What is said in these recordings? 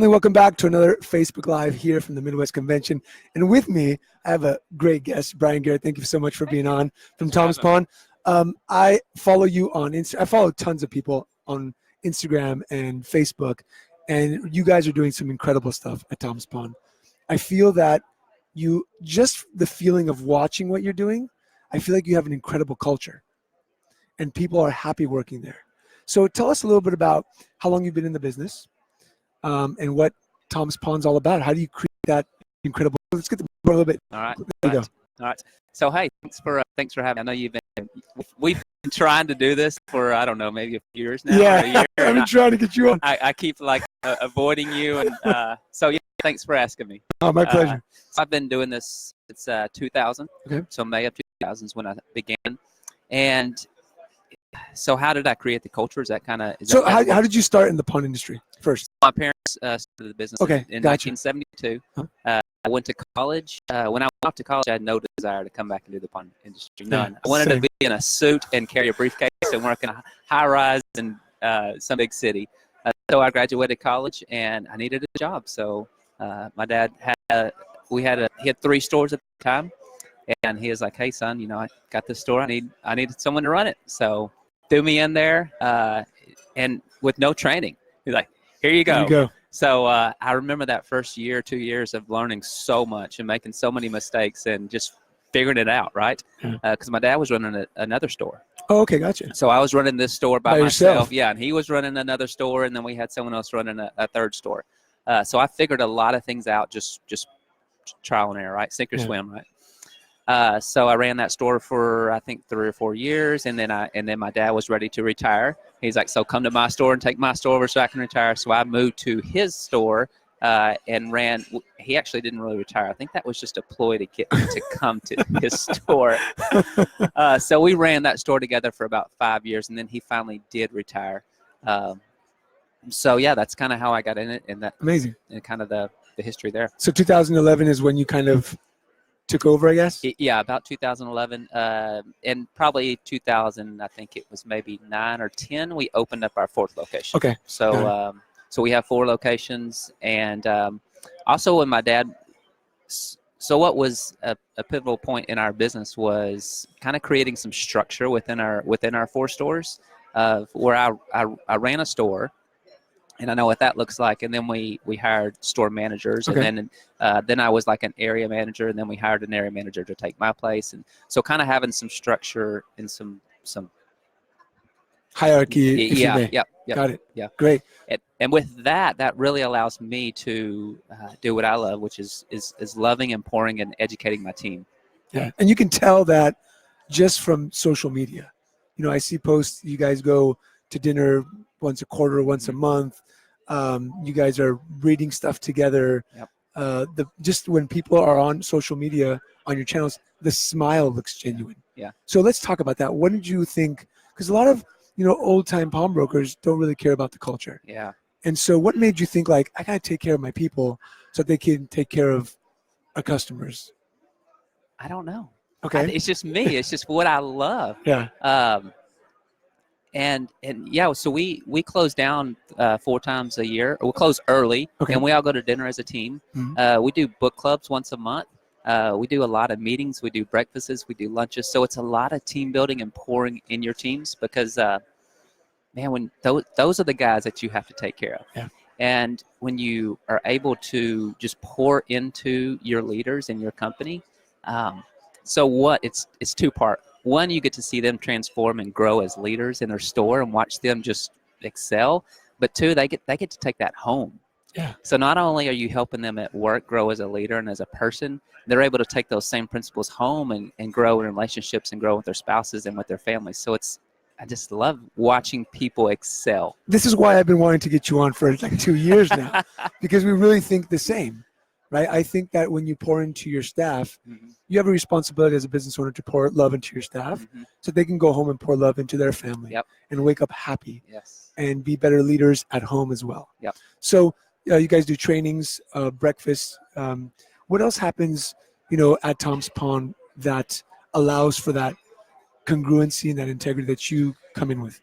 Welcome back to another Facebook Live here from the Midwest Convention. And with me, I have a great guest, Brian Garrett. Thank you so much for being on from Tom's Pawn. I follow you on Instagram. I follow tons of people on Instagram and Facebook, and you guys are doing some incredible stuff at Tom's Pawn. I feel that just the feeling of watching what you're doing, I feel like you have an incredible culture, and people are happy working there. So tell us a little bit about how long you've been in the business. And what Tom's Pawn's all about. How do you create that incredible? Let's get the a little bit. All right. There you go. All right. So hey, thanks for having me. I know we've been trying to do this for I don't know maybe a few years now. Yeah, or a year, I've been trying to get you on. I keep avoiding you, and so yeah, thanks for asking me. Oh, my pleasure. So I've been doing this. It's 2000. Okay. So May of 2000 is when I began, and so how did I create the culture? Is that kind of? So how did you start in the pawn industry first? My parents started the business in gotcha. 1972. Huh? I went to college. When I went off to college, I had no desire to come back and do the pawn industry. None. I wanted to be in a suit and carry a briefcase and work in a high-rise in some big city. So I graduated college and I needed a job. So my dad he had 3 stores at the time, and he was like, "Hey, son, I got this store. I need someone to run it." So threw me in there, and with no training, he's like, "Here you go." Here you go. So I remember that first year, 2 years of learning so much and making so many mistakes and just figuring it out, right? Because my dad was running another store. Oh, okay, gotcha. So I was running this store by myself. Yourself. Yeah, and he was running another store, and then we had someone else running a third store. So I figured a lot of things out, just trial and error, right? Sink or swim, right? So I ran that store for I think 3 or 4 years, and then my dad was ready to retire. He's like, "So come to my store and take my store over so I can retire." So I moved to his store and ran. He actually didn't really retire. I think that was just a ploy to get me to come to his store. So we ran that store together for about 5 years, and then he finally did retire. So yeah, that's kind of how I got in it, and that amazing, and kind of the history there. So 2011 is when you kind of took over, I guess? Yeah, about 2011, and probably 2000. I think it was maybe 9 or 10. We opened up our 4th location. Okay. So so we have 4 locations, and also when my dad. So what was a pivotal point in our business was kind of creating some structure within our 4 stores, where I ran a store. And I know what that looks like. And then we hired store managers, and then I was like an area manager, and then we hired an area manager to take my place. And so kind of having some structure and some hierarchy. Yeah. Got it. Yeah. Great. And with that really allows me to do what I love, which is loving and pouring and educating my team. Yeah. And you can tell that just from social media. I see posts, you guys go to dinner once a quarter, once a month. You guys are reading stuff together. Yep. Just when people are on social media, on your channels, the smile looks genuine. Yeah. So let's talk about that. What did you think? Because a lot of old-time pawnbrokers don't really care about the culture. Yeah. And so what made you think, like, I got to take care of my people so that they can take care of our customers? I don't know. Okay. It's just me. It's just what I love. Yeah. And yeah, so we close down 4 times a year. We close early, and we all go to dinner as a team. Mm-hmm. We do book clubs once a month. We do a lot of meetings. We do breakfasts. We do lunches. So it's a lot of team building and pouring in your teams because, man, when those are the guys that you have to take care of. Yeah. And when you are able to just pour into your leaders in your company, it's 2-part. One, you get to see them transform and grow as leaders in their store and watch them just excel. But 2, they get to take that home. Yeah. So not only are you helping them at work grow as a leader and as a person, they're able to take those same principles home and grow in relationships and grow with their spouses and with their families. So I just love watching people excel. This is why I've been wanting to get you on for like 2 years now, because we really think the same. Right? I think that when you pour into your staff, mm-hmm. you have a responsibility as a business owner to pour love into your staff, mm-hmm. so they can go home and pour love into their family, yep. and wake up happy, yes. and be better leaders at home as well. Yep. So you guys do trainings, breakfast. What else happens, at Tom's Pawn that allows for that congruency and that integrity that you come in with?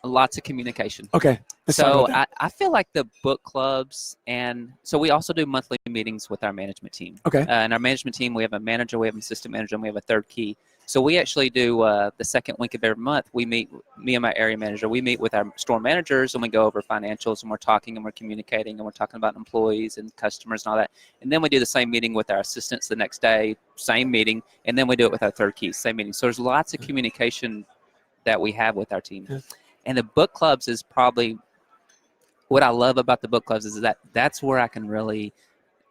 Lots of communication. Okay. Let's talk So about that. I feel like the book clubs, and so we also do monthly meetings with our management team. Okay. And our management team, we have a manager, we have an assistant manager, and we have a third key. So we actually do the second week of every month. We meet, me and my area manager, we meet with our store managers, and we go over financials, and we're talking, and we're communicating, and we're talking about employees and customers and all that. And then we do the same meeting with our assistants the next day, same meeting, and then we do it with our third key, same meeting. So there's lots of communication that we have with our team. Yeah. And the book clubs is probably what I love about the book clubs is that that's where I can really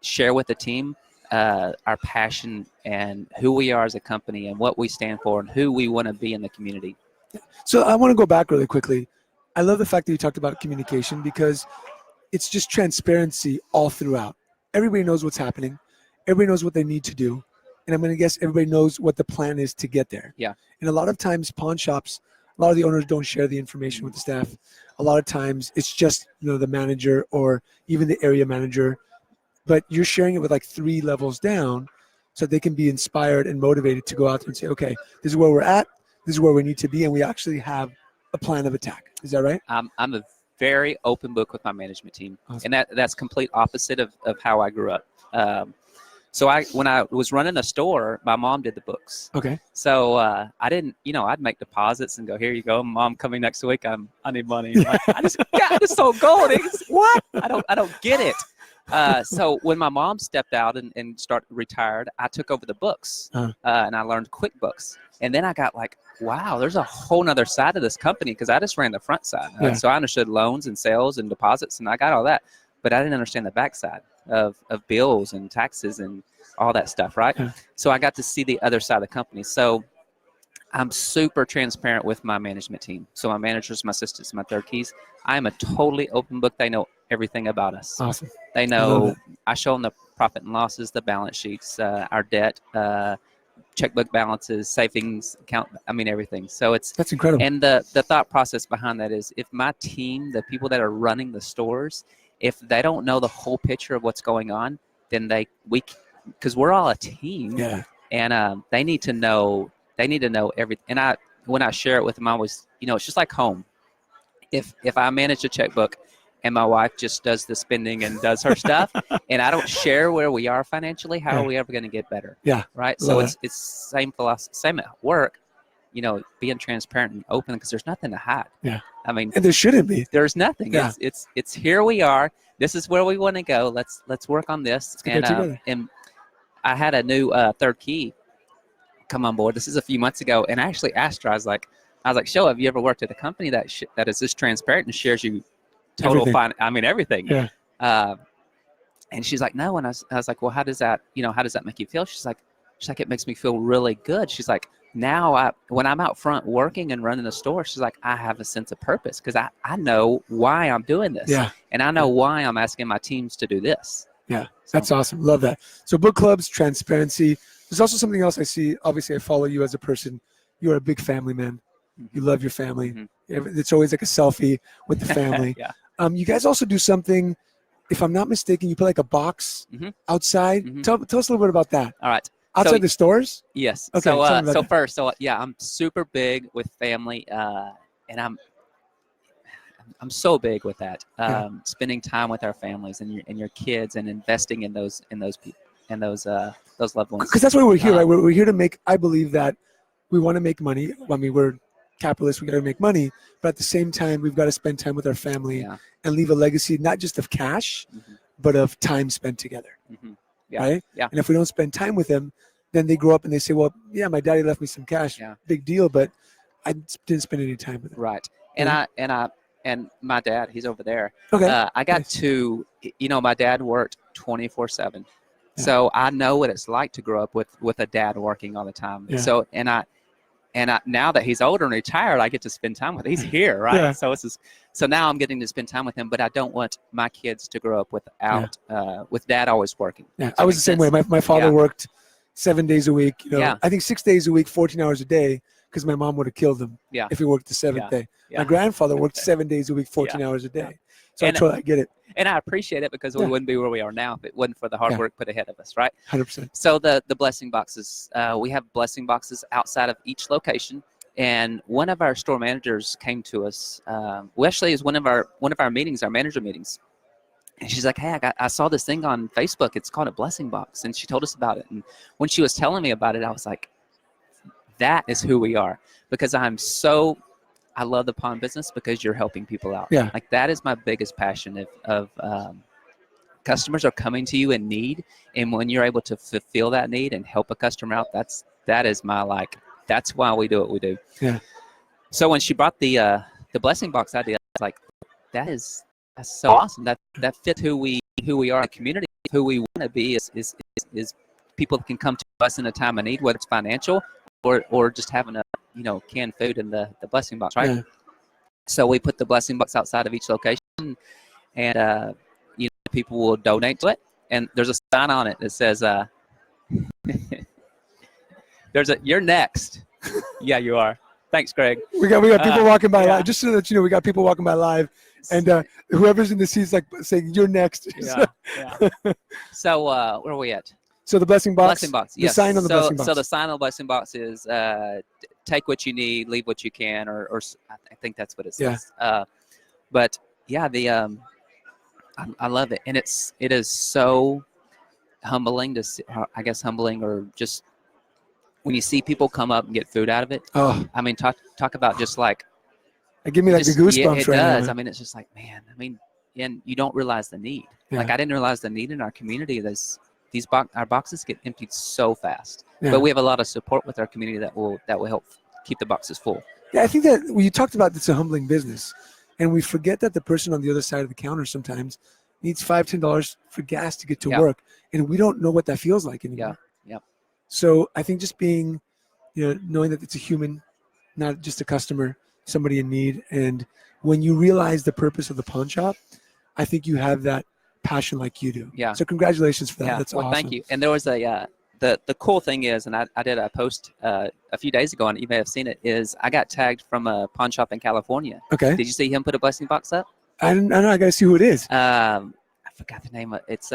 share with the team our passion and who we are as a company and what we stand for and who we want to be in the community. So I want to go back really quickly. I love the fact that you talked about communication because it's just transparency all throughout. Everybody knows what's happening. Everybody knows what they need to do. And I'm going to guess everybody knows what the plan is to get there. Yeah. And a lot of times pawn shops, a lot of the owners don't share the information with the staff. A lot of times it's just, the manager or even the area manager, but you're sharing it with like 3 levels down so they can be inspired and motivated to go out there and say, okay, this is where we're at. This is where we need to be. And we actually have a plan of attack. Is that right? I'm a very open book with my management team. Awesome. And that's complete opposite of how I grew up. So when I was running a store, my mom did the books. Okay. So I didn't, I'd make deposits and go, here you go, Mom, coming next week. I need money. Like, I just sold gold. What? I don't get it. So when my mom stepped out and retired, I took over the books and I learned QuickBooks. And then I got like, wow, there's a whole nother side of this company because I just ran the front side. So I understood loans and sales and deposits and I got all that, but I didn't understand the back side of bills and taxes and all that stuff, right? Yeah. So I got to see the other side of the company. So I'm super transparent with my management team. So my managers, my assistants, my third keys, I'm a totally open book. They know everything about us. Awesome. They know, I show them the profit and losses, the balance sheets, our debt, checkbook balances, savings account, everything. So that's incredible. And the thought process behind that is if my team, the people that are running the stores, if they don't know the whole picture of what's going on, then because we're all a team, and they need to know everything. And when I share it with them, I always, it's just like home. If I manage a checkbook and my wife just does the spending and does her stuff, and I don't share where we are financially, how are we ever going to get better? Yeah. Right. So it's same philosophy, same at work. Being transparent and open because there's nothing to hide. Yeah. And there shouldn't be. There's nothing. Yeah. It's here we are. This is where we want to go. Let's work on this. And I had a new third key come on board. This is a few months ago, and I actually asked her. I was like, "Show, have you ever worked at a company that is this transparent and shares you total everything?" Yeah. And she's like, "No." And I was like, "Well, how does that make you feel?" She's like, "It makes me feel really good." She's like, "Now when I'm out front working and running a store," she's like, "I have a sense of purpose because I know why I'm doing this. Yeah. And I know why I'm asking my teams to do this." Yeah. That's awesome. Love that. So book clubs, transparency. There's also something else I see. Obviously, I follow you as a person. You're a big family man. You love your family. Mm-hmm. It's always like a selfie with the family. Yeah. You guys also do something, if I'm not mistaken, you put like a box outside. Mm-hmm. Tell us a little bit about that. All right. Outside the stores? Yes. Okay, I'm super big with family, and I'm so big with that. Spending time with our families and your kids and investing in those people and those loved ones. Because that's why we're here, right? We're here to make. I believe that we want to make money. We're capitalists. We got to make money, but at the same time, we've got to spend time with our family and leave a legacy, not just of cash, but of time spent together. Mm-hmm. Yeah. Right? Yeah. And if we don't spend time with them, then they grow up and they say, "Well, yeah, my daddy left me some cash. Yeah. Big deal, but I didn't spend any time with him." Right. And my dad, he's over there. Okay. I got to, my dad worked 24/7. So I know what it's like to grow up with a dad working all the time. Yeah. So, and I now that he's older and retired, I get to spend time with him. He's here, right? Yeah. So now I'm getting to spend time with him, but I don't want my kids to grow up without, with dad always working. Yeah. I was the same way. My father worked 7 days a week, I think 6 days a week, 14 hours a day, because my mom would have killed him if he worked the seventh day. Yeah. My grandfather worked 7 days a week, 14 hours a day. So I get it. And I appreciate it because we wouldn't be where we are now if it wasn't for the hard work put ahead of us, right? 100%. So the blessing boxes, we have blessing boxes outside of each location. And one of our store managers came to us. Well, actually, it was one of our meetings, our manager meetings. And she's like, hey, I saw this thing on Facebook. It's called a blessing box. And she told us about it. And when she was telling me about it, I was like, that is who we are. Because I love the pawn business because you're helping people out. Yeah. Like that is my biggest passion of customers are coming to you in need. And when you're able to fulfill that need and help a customer out, that is my that's why we do what we do. Yeah. So when she brought the blessing box idea, I was like, that's so awesome. That fits who we are in the community. Who we want to be is people that can come to us in a time of need, whether it's financial or just having a canned food in the blessing box, right? Yeah. So we put the blessing box outside of each location, and people will donate to it. And there's a sign on it that says, "You're next." Yeah, you are. Thanks, Greg. We got people walking by yeah. live. Just so that you know, we got people walking by live, and whoever's in the seats like saying, "You're next." Yeah. Yeah. So where are we at? So the blessing box. Blessing box. The Yes. sign on the blessing box. So the sign on the blessing box is take what you need, leave what you can, or I think that's what it says. Yeah. But yeah, I love it, and it is so humbling to see, I guess humbling, or just when you see people come up and get food out of it. Oh, I mean, talk about just like. it give me like the goosebumps Yeah, it right now. does. Man. I mean, it's just like, man. I mean, and you don't realize the need. Yeah. Like I didn't realize the need in our community. Our boxes get emptied so fast, Yeah. but we have a lot of support with our community that will help keep the boxes full. Yeah, I think that when you talked about it's a humbling business, and we forget that the person on the other side of the counter sometimes needs $5-10 for gas to get to Yeah. work, and we don't know what that feels like anymore. Yeah. Yep. So I think just being, knowing that it's a human, not just a customer, somebody in need, and when you realize the purpose of the pawn shop, I think you have that passion like you do. Yeah. So congratulations for that. Yeah. That's well, awesome. thank you. And there was the cool thing is, and I did a post a few days ago, and you may have seen it, is I got tagged from a pawn shop in California. Okay. Did you see him put a blessing box up? I know. I got to see who it is. I forgot the name of it. It's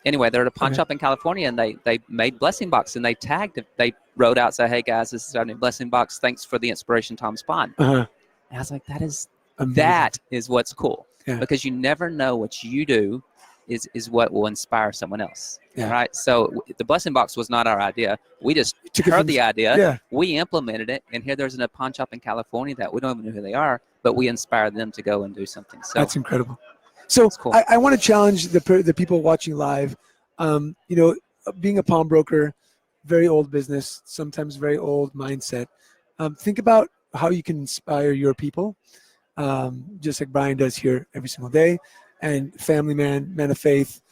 anyway, they're at a pawn shop in California, and they made blessing box, and they tagged it. They wrote out, say, hey guys, this is our new blessing box. Thanks for the inspiration, Tom Spawn. Uh-huh. And I was like, that is Amazing. what's cool. Yeah. Because you never know what you do is what will inspire someone else. Yeah. Right. So the blessing box was not our idea. We just Took it heard from- the idea. Yeah. We implemented it, and here there's a pawn shop in California that we don't even know who they are, but we inspired them to go and do something. So That's incredible. So cool. I want to challenge the people watching live. Being a pawnbroker, very old business, sometimes very old mindset. Think about how you can inspire your people, just like Brian does here every single day, and family man of faith,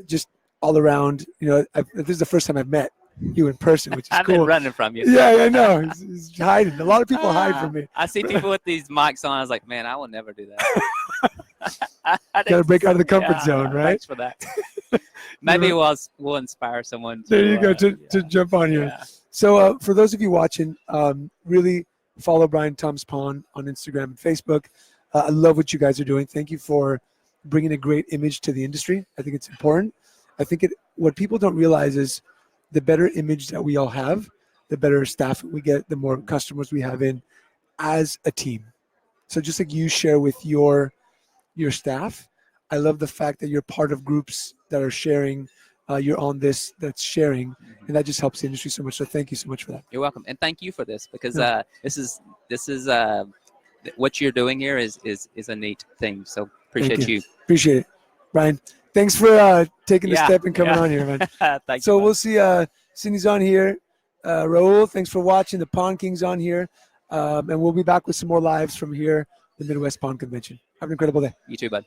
just all around. This is the first time I've met you in person, which is I've cool. been running from you. Yeah, I know. He's hiding. A lot of people hide from me. I see people with these mics on. I was like, man, I will never do that. Got to break out of the comfort zone, right? Thanks for that. Maybe we'll inspire someone. There you go, to jump on here. Yeah. So for those of you watching, really follow Brian Tom's Pawn on Instagram and Facebook. I love what you guys are doing. Thank you for bringing a great image to the industry. I think it's important. I think what people don't realize is the better image that we all have, the better staff we get, the more customers we have in as a team. So just like you share with your staff, I love the fact that you're part of groups that are sharing. You're on this that's sharing, and that just helps the industry so much. So thank you so much for that. You're welcome, and thank you for this, because this is what you're doing here is a neat thing. So appreciate you. Appreciate it, Brian. Thanks for taking the Yeah, step and coming on here, man. Thank So you. we'll see. Cindy's on here. Raul, thanks for watching. The Pawn King's on here, and we'll be back with some more lives from here, the Midwest Pawn Convention. Have an incredible day. You too, bud.